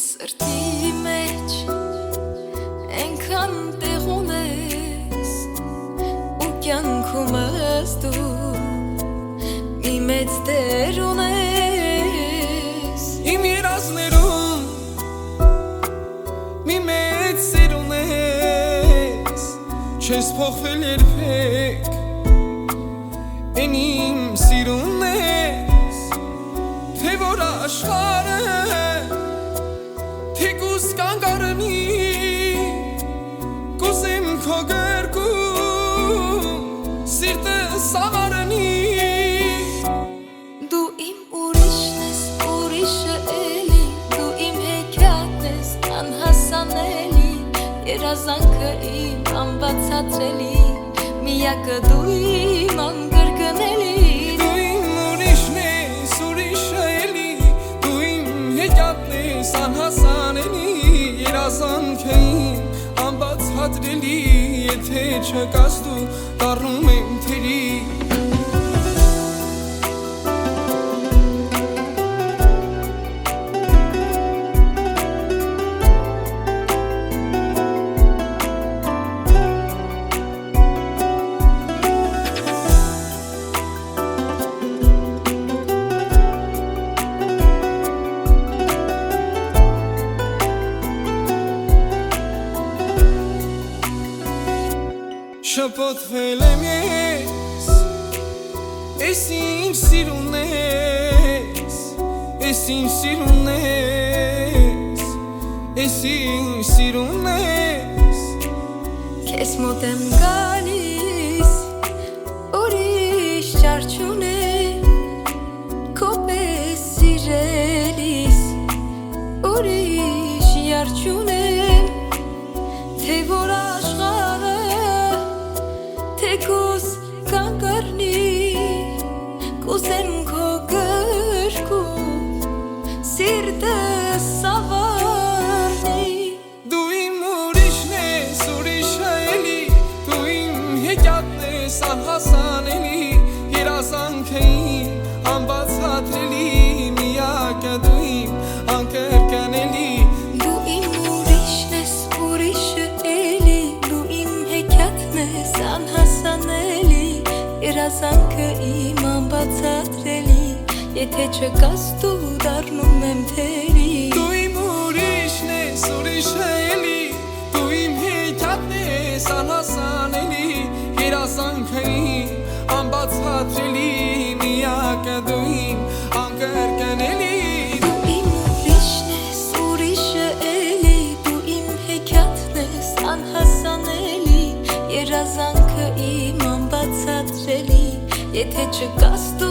Սրտի մեջ ենքան տեղ ունես ու կյանքումս դու մի մեծ դեր ունես Իմ երազներում մի մեծ սեր ունես Չես փոխվել երբեք Էն իմ սիրունն ես Թե որ աշխարհը Կանգարնի Կուզեմ քո գրկում Սիրտս ավարնի Դու իմ ուրիշն ես, ուրիշը էլի Դու իմ հեքիաթն ես, անհասանելի Երազանքը իմ անբացատրելի Միակը դու իմ անկրկնելի Դու իմ ուրիշն ես, ուրիշը էլի Դու իմ հեքիաթն ես, անհասանելի Երազանքը իմ անբացատրելի Եթե չկաս դու դառնում եմ թերի Շփոթվել եմ ես Էս ինչ սիրուն ես Էս ինչ սիրուն ես Էս ինչ սիրուն ես Քեզ մոտ եմ գալիս Ուրիշ ճար չունեմ Քո պես սիրելիս Ուրիշ յար չունեմ Թե որ աշխարհը Թեկուս կանգարնի Կուզեմ քո գրկում Սիրտս ավարնի Դու իմ ուրիշն ես, ուրիշը էլի Դու իմ հեքիաթն ես, անհասանելի Երազանքը իմ անբացատրելի Միակը դու իմ անկրկնելի Դու իմ ուրիշն ես, ուրիշը էլի Դու իմ հեքիաթն ես, անհասանելի Երազանքը իմ անբացատրելի Եթե չկաս դու դառնում եմ թերի Դու իմ ուրիշն ես, ուրիշը էլի Դու իմ հեքիաթն ես, անհասանելի Երազանքը իմ անբացատրելի Միակը դու իմ անկրկնելի Դու իմ ուրիշն ես, ուրիշը էլի Դու իմ հեքիաթն ես, անհասանելի Երազանքը իմ անբացատրելի Եթե չկաս դու